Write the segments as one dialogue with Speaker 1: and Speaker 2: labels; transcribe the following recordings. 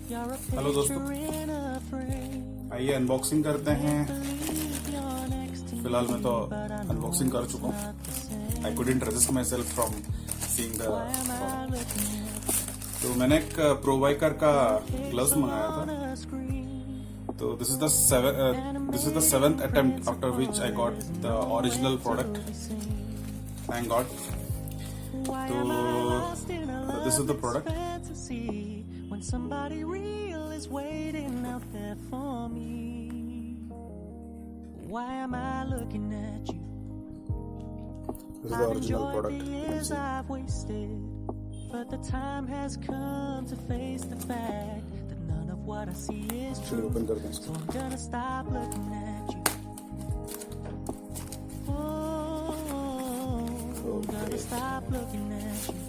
Speaker 1: Hello दोस्तों, आइए unboxing करते हैं। फिलहाल मैं तो अनबॉक्सिंग कर चुका हूँ। I couldn't resist myself from seeing the. तो मैंने एक प्रोबाइकर का ग्लव्स मंगाया था। तो this is the seventh attempt after which I got the original product, thank God. तो this is the product.
Speaker 2: When somebody real is waiting out there for me, why am I looking at you?
Speaker 1: This is the original product.
Speaker 2: The years I've wasted, but the time has come to face the fact that none of what I see is true. So I'm gonna stop looking at you. Oh, I'm gonna stop looking at you.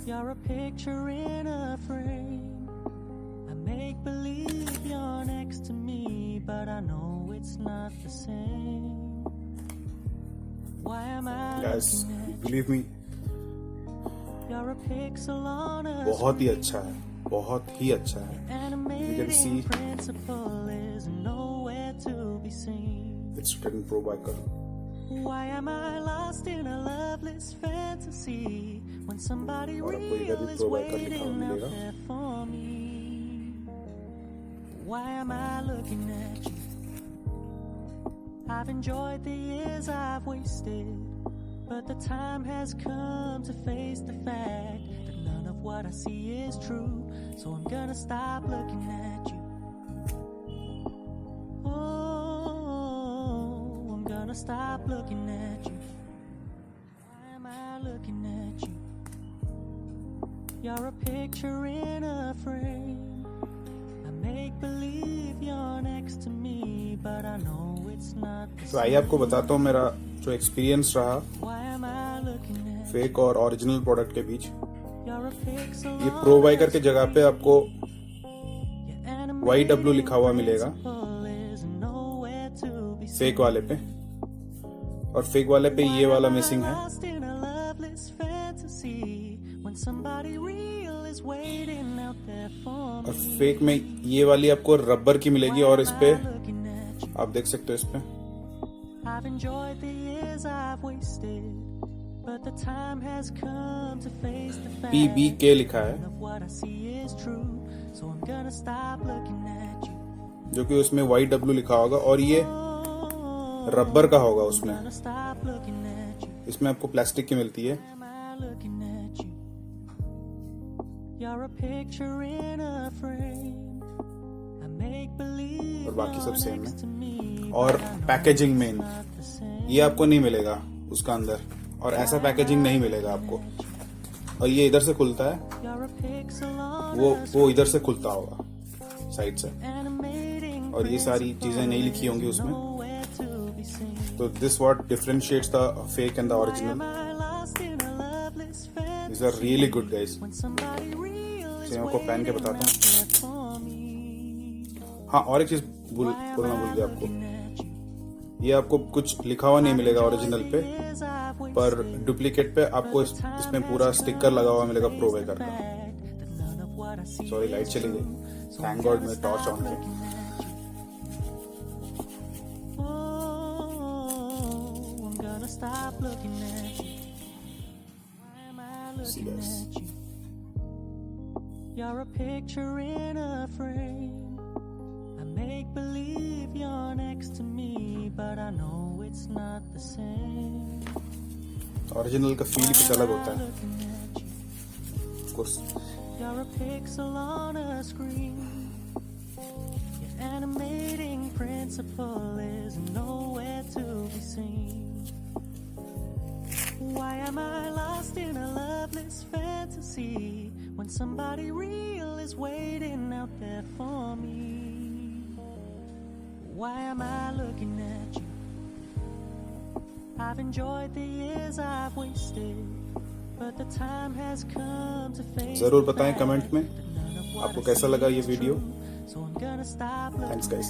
Speaker 2: You're a picture in a frame. I make believe you're next to me, but I know it's not the same. Why am I
Speaker 1: Guys, believe me,
Speaker 2: you're a pixel on a
Speaker 1: बहुत ही अच्छा है, बहुत ही अच्छा है। You can see
Speaker 2: principle is nowhere to be seen.
Speaker 1: it's written Probiker.
Speaker 2: Why am I lost in a loveless fantasy when somebody real is waiting out there for me? Why am I looking at you? I've enjoyed the years I've wasted, but the time has come to face the fact that none of what I see is true. So I'm gonna stop looking at you. Stop looking at you. Why am I looking at you? You're a picture in a frame. I make believe you're next to me, but I know it's not the same.
Speaker 1: तो आइए आपको बताता हूँ मेरा जो experience रहा fake और original product के बीच। ये प्रोबाइकर के जगह पे आपको YW लिखा हुआ मिलेगा फेक वाले पे, और फेक वाले पे ये वाला मिसिंग है। और फेक में ये वाली आपको रबर की मिलेगी, और इस पे आप देख सकते हो, इस पे PBK लिखा है, जो कि उसमें YW लिखा होगा, और ये रबर का होगा उसमें। इसमें आपको प्लास्टिक की मिलती है, और बाकी सब सेम है। और पैकेजिंग में ये आपको नहीं मिलेगा उसका अंदर, और ऐसा पैकेजिंग नहीं मिलेगा आपको। और ये इधर से खुलता है, वो इधर से खुलता होगा साइड से, और ये सारी चीजें नहीं लिखी होंगी उसमें। So this what differentiates the fake and the original. These are really good guys. मैं आपको पहन के बताता हूँ। हाँ, और एक चीज बोलना भूल गया आपको। ये आपको कुछ लिखा हुआ नहीं मिलेगा ओरिजिनल पे, पर डुप्लीकेट पे आपको इसमें पूरा स्टिकर लगा हुआ मिलेगा प्रोबाइकर का। सॉरी, लाइट चली गई। थैंक गॉड मैं टॉर्च ऑन किया।
Speaker 2: Stop looking at you. Why am I looking at you? You're a picture in a frame. I make believe you're next to me, but I know it's not the same.
Speaker 1: Original का feel कुछ अलग होता है, of course.
Speaker 2: You're a pixel on a screen. Your animating principle is nowhere to be seen. Why am I lost in a loveless fantasy when somebody real is waiting out there for me? Why am I looking at you? I've enjoyed the years I've wasted, but the time has come to face.
Speaker 1: जरूर बताएं comment में आपको कैसा लगा ये video. Thanks guys.